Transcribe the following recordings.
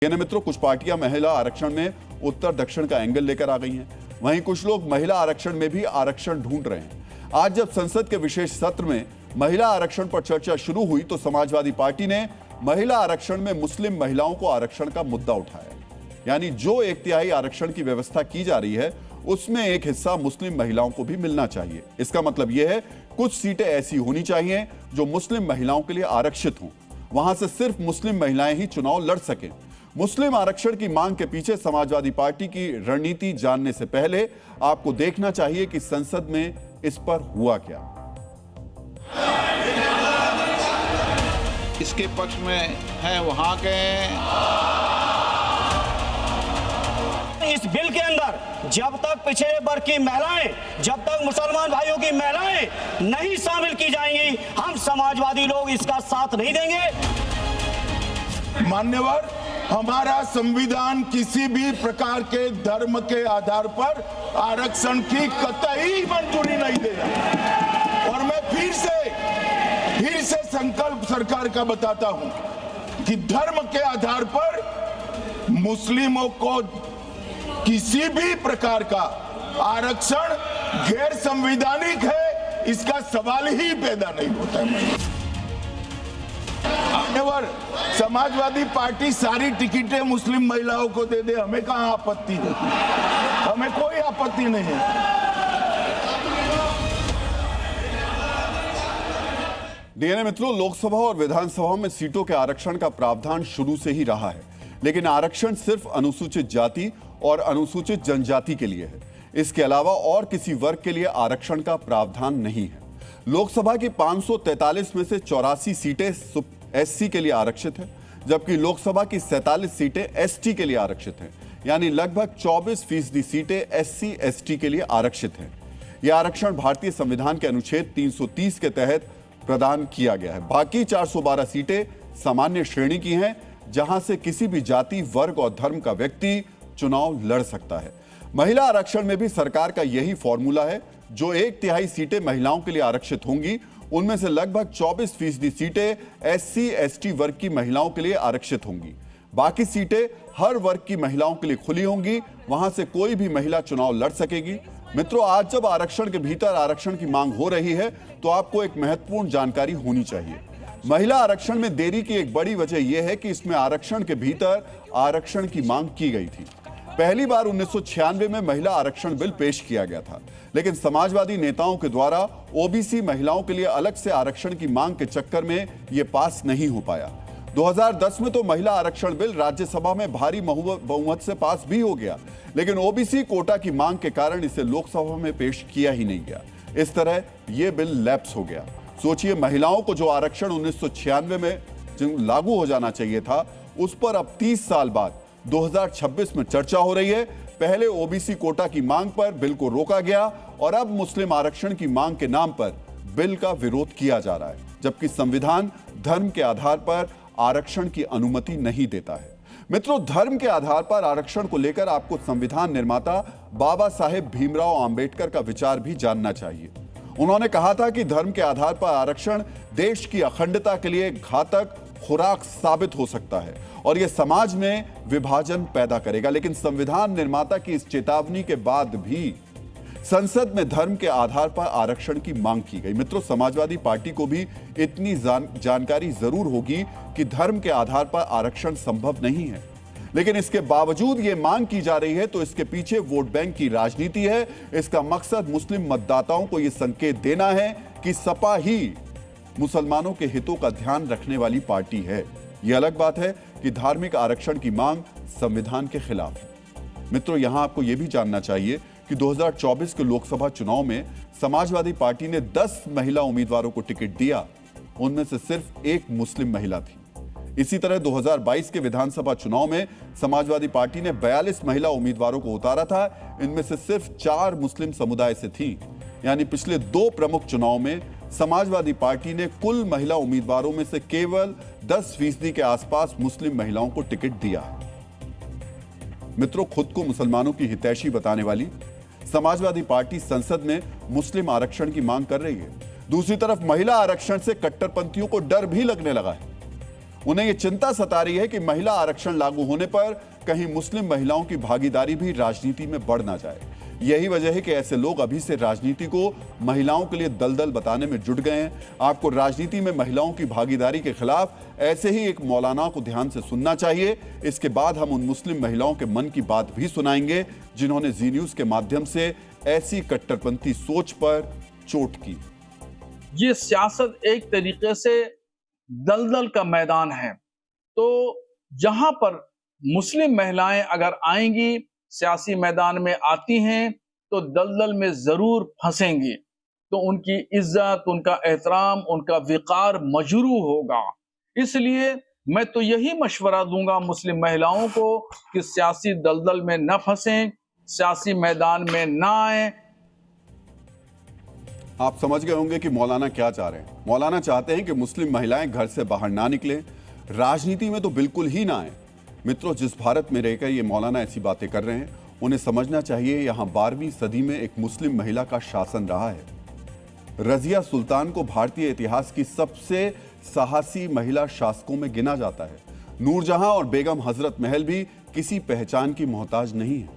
यानी मित्रों, कुछ पार्टियां महिला आरक्षण में उत्तर दक्षिण का एंगल लेकर आ गई हैं। वहीं कुछ लोग महिला आरक्षण में भी आरक्षण ढूंढ रहे हैं। आज जब संसद के विशेष सत्र में महिला आरक्षण पर चर्चा शुरू हुई तो समाजवादी पार्टी ने महिला आरक्षण में मुस्लिम महिलाओं को आरक्षण का मुद्दा उठाया। यानी जो 1/3 आरक्षण की व्यवस्था की जा रही है उसमें एक हिस्सा मुस्लिम महिलाओं को भी मिलना चाहिए। इसका मतलब यह है कुछ सीटें ऐसी होनी चाहिए जो मुस्लिम महिलाओं के लिए आरक्षित हों, वहां से सिर्फ मुस्लिम महिलाएं ही चुनाव लड़ सकें। मुस्लिम आरक्षण की मांग के पीछे समाजवादी पार्टी की रणनीति जानने से पहले आपको देखना चाहिए कि संसद में इस पर हुआ क्या। इसके पक्ष में है वहां के इस बिल के अंदर जब तक पिछड़े वर्ग की महिलाएं, जब तक मुसलमान भाइयों की महिलाएं नहीं शामिल की जाएंगी, हम समाजवादी लोग इसका साथ नहीं देंगे। मान्यवर, हमारा संविधान किसी भी प्रकार के धर्म के आधार पर आरक्षण की कतई मंजूरी नहीं देगा। और मैं फिर से संकल्प सरकार का बताता हूं कि धर्म के आधार पर मुस्लिमों को किसी भी प्रकार का आरक्षण गैर संवैधानिक है, इसका सवाल ही पैदा नहीं होता है। समाजवादी पार्टी सारी टिकटें मुस्लिम महिलाओं को दे दे, हमें कहां आपत्ति है, हमें कोई आपत्ति नहीं है। डीएनए मित्रों, लोकसभा और विधानसभा में सीटों के आरक्षण का प्रावधान शुरू से ही रहा है, लेकिन आरक्षण सिर्फ अनुसूचित जाति और अनुसूचित जनजाति के लिए है। इसके अलावा और किसी वर्ग के लिए आरक्षण का प्रावधान नहीं है। लोकसभा की 543 में से 84 सीटें एससी के लिए आरक्षित है, जबकि लोकसभा की 47 सीटें एसटी के लिए आरक्षित हैं। यानी लगभग 24% सीटें एससी एसटी के लिए आरक्षित हैं। यह आरक्षण भारतीय संविधान के अनुच्छेद 330 के तहत प्रदान किया गया है। बाकी 412 सीटें सामान्य श्रेणी की हैं, जहां से किसी भी जाति, वर्ग और धर्म का व्यक्ति चुनाव लड़ सकता है। महिला आरक्षण में भी सरकार का यही फॉर्मूला है। जो 1/3 सीटें महिलाओं के लिए आरक्षित होंगी, उनमें से लगभग 24% सीटें एससी एसटी वर्ग की महिलाओं के लिए आरक्षित होंगी। बाकी सीटें हर वर्ग की महिलाओं के लिए खुली होंगी, वहां से कोई भी महिला चुनाव लड़ सकेगी। मित्रों, आज जब आरक्षण के भीतर आरक्षण की मांग हो रही है तो आपको एक महत्वपूर्ण जानकारी होनी चाहिए। महिला आरक्षण में देरी की एक बड़ी वजह यह है कि इसमें आरक्षण के भीतर आरक्षण की मांग की गई थी। पहली बार 1996 में महिला आरक्षण बिल पेश किया गया था, लेकिन समाजवादी नेताओं के द्वारा ओबीसी महिलाओं के लिए अलग से आरक्षण की मांग के चक्कर में यह पास नहीं हो पाया। 2010 में तो महिला आरक्षण बिल राज्यसभा में भारी बहुमत से पास भी हो गया, लेकिन ओबीसी कोटा की मांग के कारण इसे लोकसभा में पेश किया ही नहीं गया। इस तरह यह बिल लैप्स हो गया। सोचिए, महिलाओं को जो आरक्षण 1996 में लागू हो जाना चाहिए था, उस पर अब 30 साल बाद 2026 में चर्चा हो रही है। पहले ओबीसी कोटा की मांग पर बिल को रोका गया और अब मुस्लिम आरक्षण की मांग के नाम पर बिल का विरोध किया जा रहा है, जबकि संविधान धर्म के आधार पर आरक्षण की अनुमति नहीं देता है। मित्रों, धर्म के आधार पर आरक्षण को लेकर आपको संविधान निर्माता बाबा साहेब भीमराव अंबेडकर का विचार भी जानना चाहिए। उन्होंने कहा था कि धर्म के आधार पर आरक्षण देश की अखंडता के लिए घातक खुराक साबित हो सकता है और यह समाज में विभाजन पैदा करेगा। लेकिन संविधान निर्माता की इस चेतावनी के बाद भी संसद में धर्म के आधार पर आरक्षण की मांग की गई। मित्रों, समाजवादी पार्टी को भी इतनी जानकारी जरूर होगी कि धर्म के आधार पर आरक्षण संभव नहीं है, लेकिन इसके बावजूद यह मांग की जा रही है तो इसके पीछे वोट बैंक की राजनीति है। इसका मकसद मुस्लिम मतदाताओं को यह संकेत देना है कि सपा ही मुसलमानों के हितों का ध्यान रखने वाली पार्टी है। यह अलग बात है कि धार्मिक आरक्षण की मांग संविधान के खिलाफ है। मित्रों, यहां आपको यह भी जानना चाहिए कि 2024 के लोकसभा चुनाव में समाजवादी पार्टी ने 10 महिला उम्मीदवारों को टिकट दिया, उनमें से सिर्फ एक मुस्लिम महिला थी। इसी तरह 2022 के विधानसभा चुनाव में समाजवादी पार्टी ने 42 महिला उम्मीदवारों को उतारा था, इनमें से सिर्फ 4 मुस्लिम समुदाय से थी। यानी पिछले 2 प्रमुख चुनाव में समाजवादी पार्टी ने कुल महिला उम्मीदवारों में से केवल 10% के आसपास मुस्लिम महिलाओं को टिकट दिया है। मित्रों, खुद को मुसलमानों की हितैषी बताने वाली समाजवादी पार्टी संसद में मुस्लिम आरक्षण की मांग कर रही है। दूसरी तरफ महिला आरक्षण से कट्टरपंथियों को डर भी लगने लगा है। उन्हें यह चिंता सता रही है कि महिला आरक्षण लागू होने पर कहीं मुस्लिम महिलाओं की भागीदारी भी राजनीति में बढ़ ना जाए। यही वजह है कि ऐसे लोग अभी से राजनीति को महिलाओं के लिए दलदल बताने में जुट गए हैं। आपको राजनीति में महिलाओं की भागीदारी के खिलाफ ऐसे ही एक मौलाना को ध्यान से सुनना चाहिए। इसके बाद हम उन मुस्लिम महिलाओं के मन की बात भी सुनाएंगे जिन्होंने जी न्यूज के माध्यम से ऐसी कट्टरपंथी सोच पर चोट की। ये सियासत एक तरीके से दलदल का मैदान है, तो जहां पर मुस्लिम महिलाएं अगर आएंगी, सियासी मैदान में आती हैं, तो दलदल में जरूर फंसेंगी। तो उनकी इज्जत, उनका एहतराम, उनका विकार मजरू होगा। इसलिए मैं तो यही मशवरा दूंगा मुस्लिम महिलाओं को कि सियासी दलदल में न फंसें, सियासी मैदान में न आए। आप समझ गए होंगे कि मौलाना क्या चाह रहे हैं। मौलाना चाहते हैं कि मुस्लिम महिलाएं घर से बाहर ना निकलें, राजनीति में तो बिल्कुल ही ना आए। मित्रों, जिस भारत में रहकर ये मौलाना ऐसी बातें कर रहे हैं, उन्हें समझना चाहिए यहां 12वीं सदी में एक मुस्लिम महिला का शासन रहा है। रजिया सुल्तान को भारतीय इतिहास की सबसे साहसी महिला शासकों में गिना जाता है। नूरजहां और बेगम हजरत महल भी किसी पहचान की मोहताज नहीं है।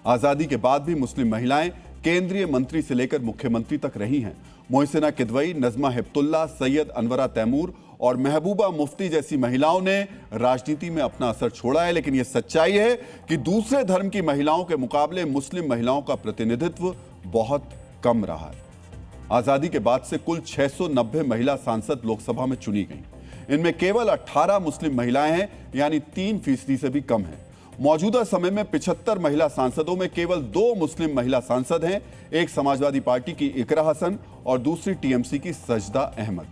आजादी के बाद भी मुस्लिम महिलाएं केंद्रीय मंत्री से लेकर मुख्यमंत्री तक रही हैं। मोहसिना किदवई, नजमा हिब्तुल्लाह, सैयद अनवरा तैमूर और महबूबा मुफ्ती जैसी महिलाओं ने राजनीति में अपना असर छोड़ा है। लेकिन यह सच्चाई है कि दूसरे धर्म की महिलाओं के मुकाबले मुस्लिम महिलाओं का प्रतिनिधित्व बहुत कम रहा है। आजादी के बाद से कुल 690 महिला सांसद लोकसभा में चुनी गई। इनमें केवल 18 मुस्लिम महिलाएं हैं, यानी 3% से भी कम है। मौजूदा समय में 75 महिला सांसदों में केवल 2 मुस्लिम महिला सांसद हैं, एक समाजवादी पार्टी की इकरा हसन और दूसरी टीएमसी की सजदा अहमद।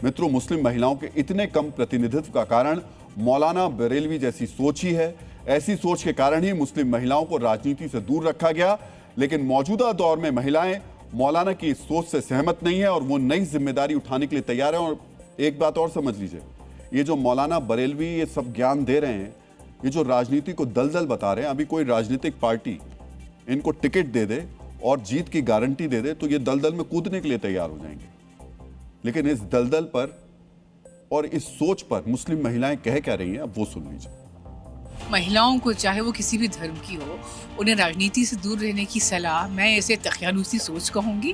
मित्रों, मुस्लिम महिलाओं के इतने कम प्रतिनिधित्व का कारण मौलाना बरेलवी जैसी सोच ही है। ऐसी सोच के कारण ही मुस्लिम महिलाओं को राजनीति से दूर रखा गया। लेकिन मौजूदा दौर में महिलाएं मौलाना की इस सोच से सहमत नहीं है और वो नई जिम्मेदारी उठाने के लिए तैयार है। और एक बात और समझ लीजिए, ये जो मौलाना बरेलवी ये सब ज्ञान दे रहे हैं, ये जो राजनीति को दलदल बता रहे हैं, अभी कोई राजनीतिक पार्टी इनको टिकट दे दे और जीत की गारंटी दे दे तो ये दलदल में कूदने के लिए तैयार हो जाएंगे। लेकिन इस दलदल पर और इस सोच पर मुस्लिम महिलाएं कह क्या रही हैं, अब वो सुन लीजिए। महिलाओं को, चाहे वो किसी भी धर्म की हो, उन्हें राजनीति से दूर रहने की सलाह मैं इसे तखयानुसी सोच कहूँगी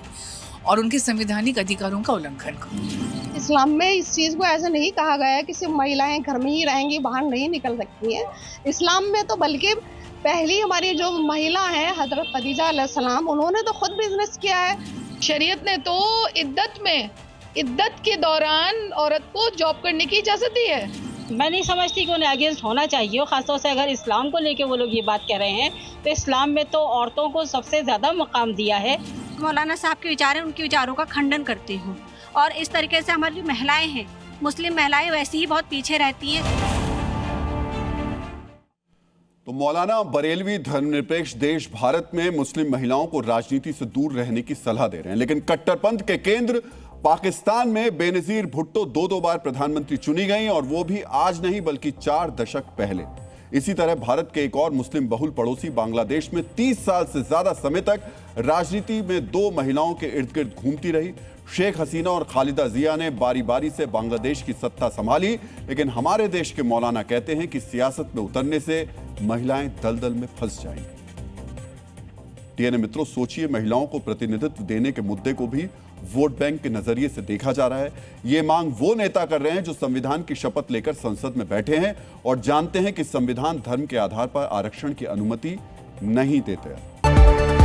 और उनके संवैधानिक अधिकारों का उल्लंघन कहूँगी। इस्लाम में इस चीज़ को ऐसा नहीं कहा गया है कि सिर्फ महिलाएं घर में ही रहेंगी, बाहर नहीं निकल सकती हैं। इस्लाम में तो बल्कि पहली हमारी जो महिला है हजरत खदीजा अलैहिस्सलाम, उन्होंने तो खुद बिजनेस किया है। शरीयत ने तो इद्दत के दौरान औरत को जॉब करने की इजाज़त दी है। मैं नहीं समझती कि उन्हें अगेंस्ट होना चाहिए, और खासतौर से अगर इस्लाम को लेके वो लोग ये बात कह रहे हैं तो इस्लाम में तो औरतों को सबसे ज़्यादा मकाम दिया है। मौलाना साहब के विचार हैं, उनके विचारों का खंडन करती हूँ। और इस तरीके से हमारी जो महिलाएं हैं, मुस्लिम महिलाएं वैसे ही बहुत पीछे रहती हैं। तो मौलाना बरेलवी धर्मनिरपेक्ष देश भारत में मुस्लिम महिलाओं को राजनीति से दूर रहने की सलाह दे रहे हैं। लेकिन कट्टरपंथ के केंद्र पाकिस्तान में बेनजीर भुट्टो 2 बार प्रधानमंत्री चुनी गई और वो भी आज नहीं बल्कि 4 दशक पहले। इसी तरह भारत के एक और मुस्लिम बहुल पड़ोसी बांग्लादेश में 30 साल से ज्यादा समय तक राजनीति में 2 महिलाओं के इर्द गिर्द घूमती रही। शेख हसीना और खालिदा जिया ने बारी बारी से बांग्लादेश की सत्ता संभाली। लेकिन हमारे देश के मौलाना कहते हैं कि सियासत में उतरने से महिलाएं दलदल में फंस जाएंगी। टीएनए मित्रों, सोचिए, महिलाओं को प्रतिनिधित्व देने के मुद्दे को भी वोट बैंक के नजरिए से देखा जा रहा है। ये मांग वो नेता कर रहे हैं जो संविधान की शपथ लेकर संसद में बैठे हैं और जानते हैं कि संविधान धर्म के आधार पर आरक्षण की अनुमति नहीं देते हैं।